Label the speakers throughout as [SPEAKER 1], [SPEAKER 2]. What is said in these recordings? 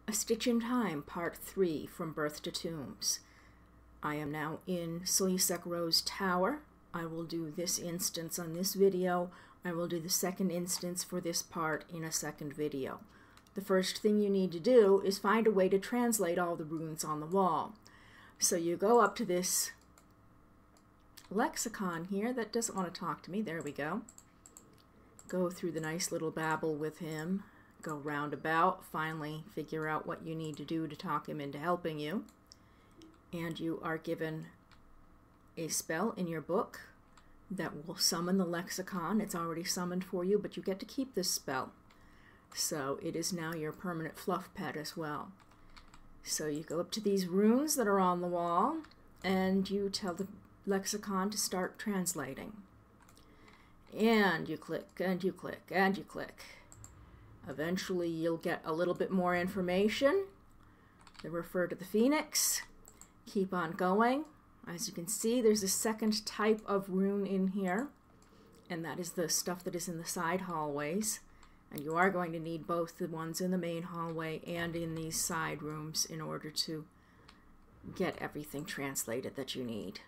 [SPEAKER 1] A Stitch in Time, Part 3, From Birth to Tombs. I am now in Solusek Rose Tower. I will do this instance on this video. I will do the second instance for this part in a second video. The first thing you need to do is find a way to translate all the runes on the wall. So you go up to this lexicon here that doesn't want to talk to me. There we go. Go through the nice little babble with him. Go roundabout, finally figure out what you need to do to talk him into helping you. And you are given a spell in your book that will summon the lexicon. It's already summoned for you, but you get to keep this spell. So it is now your permanent fluff pet as well. So you go up to these runes that are on the wall, and you tell the lexicon to start translating. And you click, and you click, and you click. Eventually you'll get a little bit more information. They refer to the phoenix. Keep on going. As you can see, there's a second type of rune in here, and that is the stuff that is in the side hallways. And you are going to need both the ones in the main hallway and in these side rooms in order to get everything translated that you need.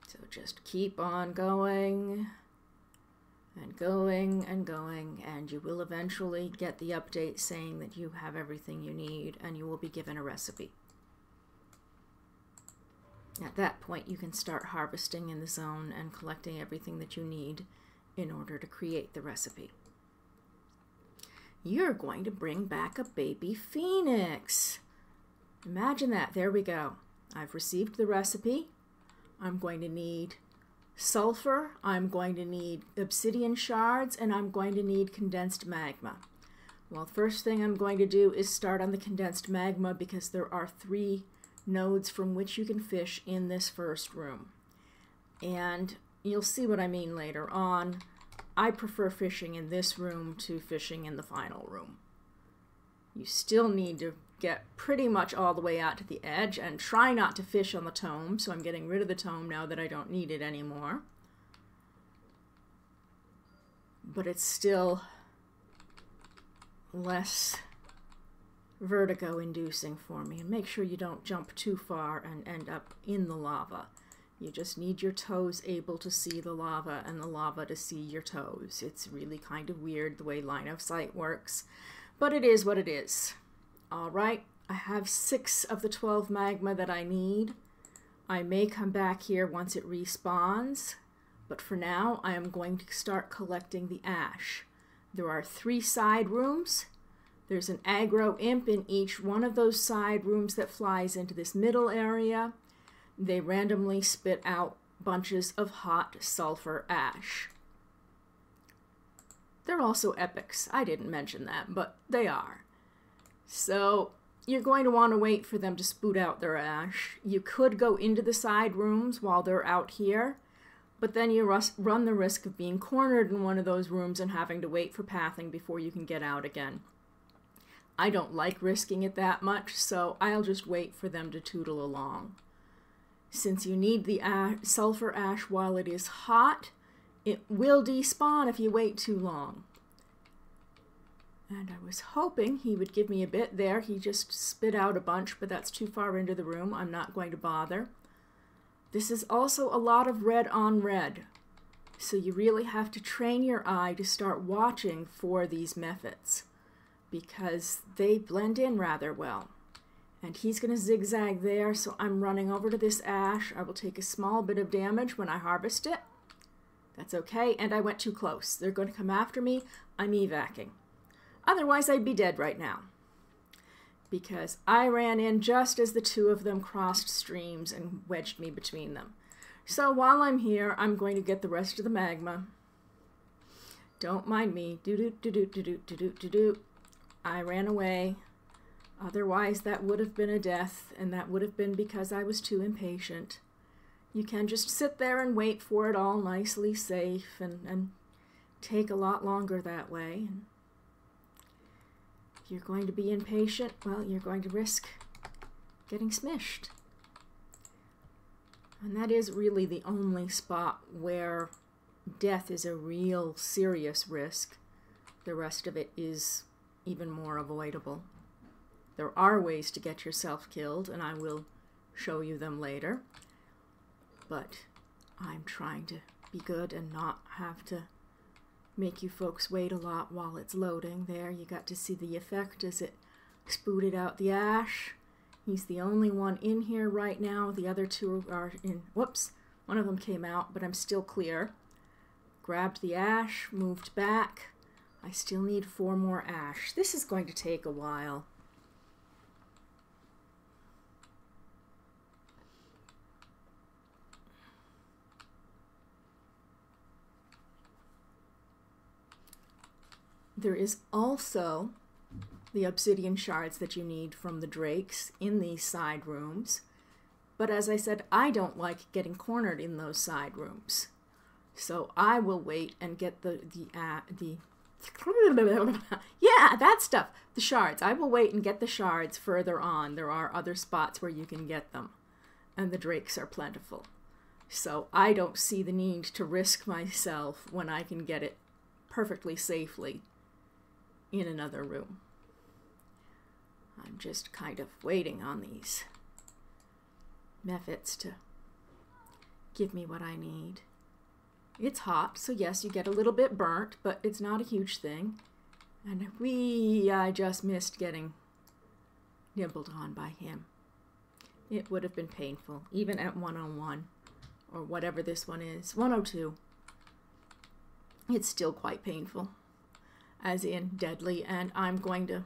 [SPEAKER 1] So just keep on going. And going and going, and you will eventually get the update saying that you have everything you need, and you will be given a recipe. At that point, you can start harvesting in the zone and collecting everything that you need in order to create the recipe. You're going to bring back a baby phoenix. Imagine that. There we go. I've received the recipe. I'm going to need sulfur, I'm going to need obsidian shards, and I'm going to need condensed magma. Well, first thing I'm going to do is start on the condensed magma because there are 3 nodes from which you can fish in this first room. And you'll see what I mean later on. I prefer fishing in this room to fishing in the final room. You still need to get pretty much all the way out to the edge and try not to fish on the tome, so I'm getting rid of the tome now that I don't need it anymore. But it's still less vertigo inducing for me. And make sure you don't jump too far and end up in the lava. You just need your toes able to see the lava and the lava to see your toes. It's really kind of weird the way line of sight works, but it is what it is. Alright, I have 6 of the 12 magma that I need. I may come back here once it respawns, but for now I am going to start collecting the ash. There are 3 side rooms. There's an aggro imp in each one of those side rooms that flies into this middle area. They randomly spit out bunches of hot sulfur ash. They're also epics. I didn't mention that, but they are. So you're going to want to wait for them to spout out their ash. You could go into the side rooms while they're out here, but then you run the risk of being cornered in one of those rooms and having to wait for pathing before you can get out again. I don't like risking it that much, so I'll just wait for them to tootle along. Since you need the sulfur ash while it is hot, it will despawn if you wait too long. And I was hoping he would give me a bit there. He just spit out a bunch, but that's too far into the room. I'm not going to bother. This is also a lot of red on red. So you really have to train your eye to start watching for these methods, because they blend in rather well. And he's going to zigzag there, so I'm running over to this ash. I will take a small bit of damage when I harvest it. That's okay, and I went too close. They're going to come after me. I'm evacing. Otherwise, I'd be dead right now, because I ran in just as the 2 of them crossed streams and wedged me between them. So while I'm here, I'm going to get the rest of the magma. Don't mind me. Do-do-do-do-do-do-do-do-do. I ran away. Otherwise, that would have been a death, and that would have been because I was too impatient. You can just sit there and wait for it all nicely safe and take a lot longer that way. If you're going to be impatient, well, you're going to risk getting smished. And that is really the only spot where death is a real serious risk. the rest of it is even more avoidable. There are ways to get yourself killed, and I will show you them later. But I'm trying to be good and not have to make you folks wait a lot while it's loading. There, you got to see the effect as it spooted out the ash. He's the only one in here right now. The other two are in. Whoops, one of them came out, but I'm still clear. Grabbed the ash, moved back. I still need 4 more ash. This is going to take a while. There is also the obsidian shards that you need from the drakes in these side rooms. But as I said, I don't like getting cornered in those side rooms. So I will wait and get yeah, that stuff, the shards. I will wait and get the shards further on. There are other spots where you can get them, and the drakes are plentiful. So I don't see the need to risk myself when I can get it perfectly safely in another room. I'm just kind of waiting on these mephits to give me what I need. It's hot, so yes, you get a little bit burnt, but it's not a huge thing. And I just missed getting nibbled on by him. It would have been painful, even at 101, or whatever this one is, 102. It's still quite painful, as in deadly, and I'm going to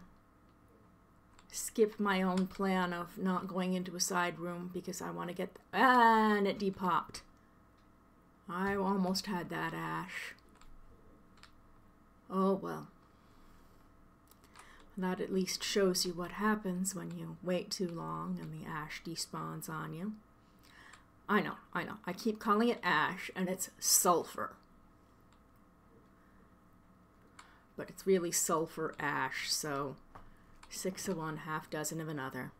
[SPEAKER 1] skip my own plan of not going into a side room because I want to get... and it depopped. I almost had that ash. Oh well. That at least shows you what happens when you wait too long and the ash despawns on you. I know. I keep calling it ash and it's sulfur. But it's really sulfur ash, so 6 of one, half dozen of another.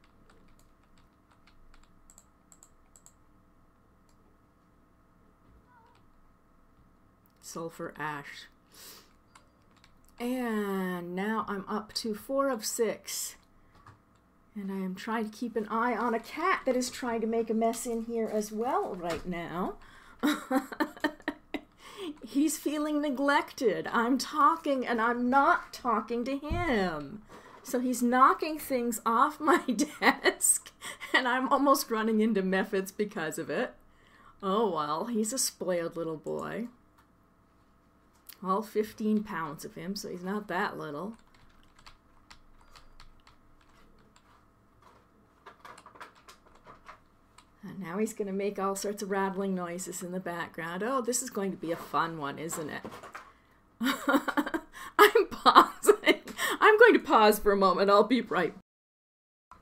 [SPEAKER 1] Sulfur ash. And now I'm up to 4 of 6. And I am trying to keep an eye on a cat that is trying to make a mess in here as well right now. He's feeling neglected. I'm talking and I'm not talking to him. So he's knocking things off my desk and I'm almost running into mephits because of it. Oh well, he's a spoiled little boy. All 15 pounds of him, so he's not that little. And now he's going to make all sorts of rattling noises in the background. Oh, this is going to be a fun one, isn't it? I'm pausing. I'm going to pause for a moment. I'll be right back.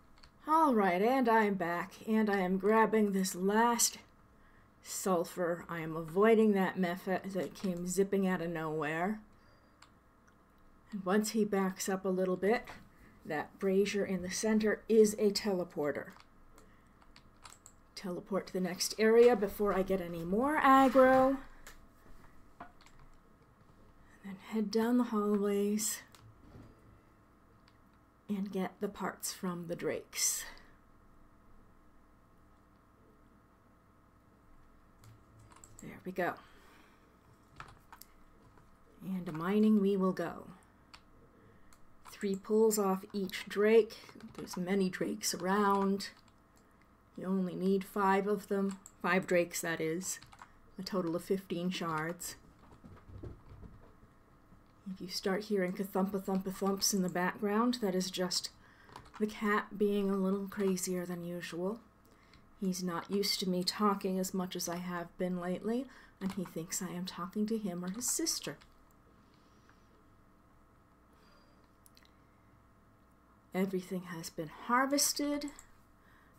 [SPEAKER 1] All right, and I am back, and I am grabbing this last sulfur. I am avoiding that mephit that came zipping out of nowhere. And once he backs up a little bit, that brazier in the center is a teleporter. Teleport to the next area before I get any more aggro. And then head down the hallways and get the parts from the drakes. There we go. And to mining we will go. 3 pulls off each drake. There's many drakes around. You only need 5 of them. 5 drakes, that is. A total of 15 shards. If you start hearing ka-thumpa-thumpa-thumps in the background, that is just the cat being a little crazier than usual. He's not used to me talking as much as I have been lately, and he thinks I am talking to him or his sister. Everything has been harvested.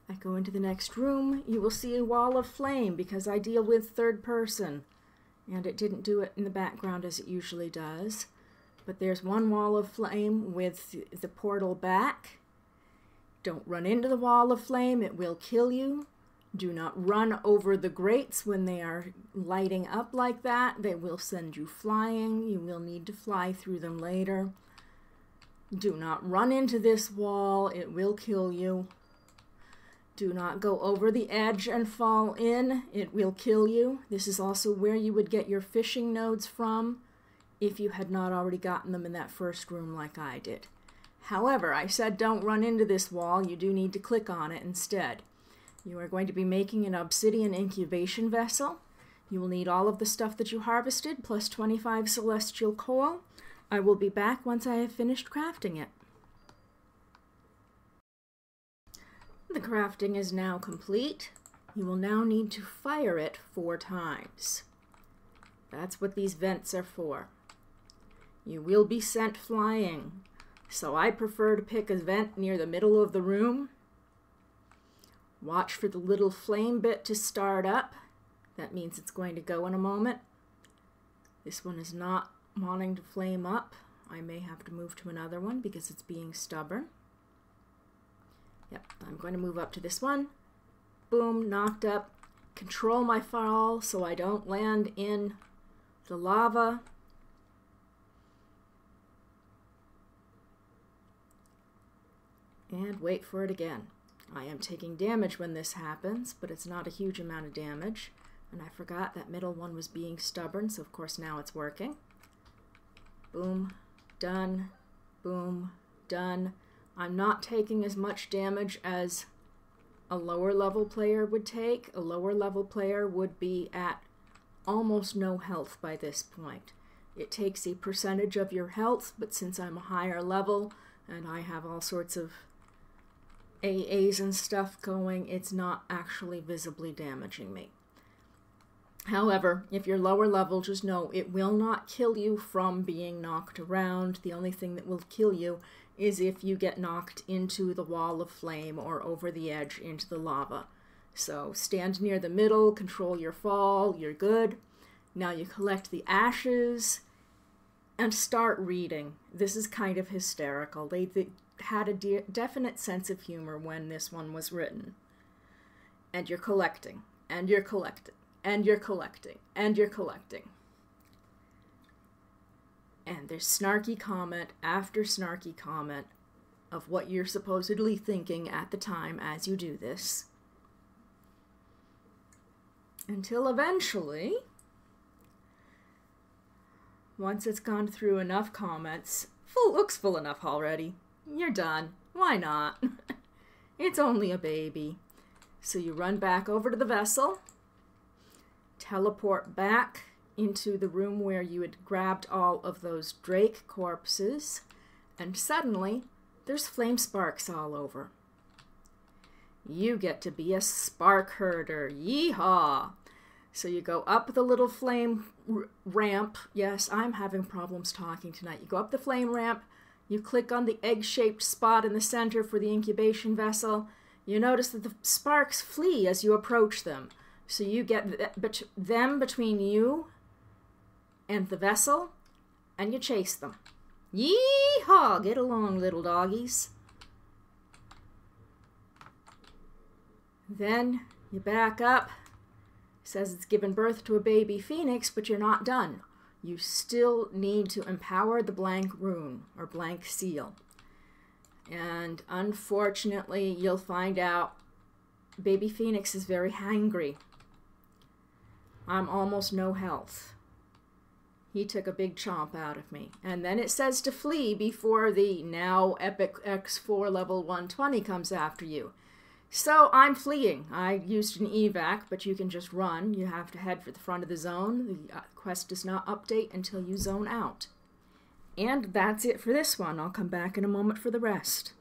[SPEAKER 1] I go into the next room. You will see a wall of flame because I deal with third person, and it didn't do it in the background as it usually does. But there's one wall of flame with the portal back. Don't run into the wall of flame, it will kill you. Do not run over the grates when they are lighting up like that. They will send you flying. You will need to fly through them later. Do not run into this wall. It will kill you. Do not go over the edge and fall in. It will kill you. This is also where you would get your fishing nodes from if you had not already gotten them in that first room like I did. However, I said don't run into this wall. You do need to click on it instead. You are going to be making an Obsidian Incubation vessel. You will need all of the stuff that you harvested, plus 25 celestial coal. I will be back once I have finished crafting it. The crafting is now complete. You will now need to fire it 4 times. That's what these vents are for. You will be sent flying, so I prefer to pick a vent near the middle of the room. Watch for the little flame bit to start up. That means it's going to go in a moment. This one is not wanting to flame up. I may have to move to another one because it's being stubborn. Yep, I'm going to move up to this one. Boom, knocked up. Control my fall so I don't land in the lava. And wait for it again. I am taking damage when this happens, but it's not a huge amount of damage. And I forgot that middle one was being stubborn, so of course now it's working. Boom, done, boom, done. I'm not taking as much damage as a lower level player would take. A lower level player would be at almost no health by this point. It takes a percentage of your health, but since I'm a higher level and I have all sorts of AAs and stuff going, it's not actually visibly damaging me. However, if you're lower level, just know it will not kill you from being knocked around. The only thing that will kill you is if you get knocked into the wall of flame or over the edge into the lava. So stand near the middle, control your fall, you're good. Now you collect the ashes and start reading. This is kind of hysterical. They had a definite sense of humor when this one was written. And you're collecting, and you're collecting, and you're collecting, and you're collecting. And there's snarky comment after snarky comment of what you're supposedly thinking at the time as you do this. Until eventually, once it's gone through enough comments, looks full enough already. You're done. Why not? It's only a baby. So you run back over to the vessel, teleport back into the room where you had grabbed all of those drake corpses, and suddenly there's flame sparks all over. You get to be a spark herder. Yeehaw! So you go up the little flame ramp. Yes, I'm having problems talking tonight. You go up the flame ramp, you click on the egg-shaped spot in the center for the incubation vessel. You notice that the sparks flee as you approach them. So you get them between you and the vessel, and you chase them. Yeehaw! Get along, little doggies. Then you back up. It says it's given birth to a baby phoenix, but you're not done. You still need to empower the blank rune, or blank seal. And unfortunately, you'll find out baby phoenix is very hangry. I'm almost no health. He took a big chomp out of me. And then it says to flee before the now epic X4 level 120 comes after you. So I'm fleeing. I used an evac, but you can just run. You have to head for the front of the zone. The quest does not update until you zone out. And that's it for this one. I'll come back in a moment for the rest.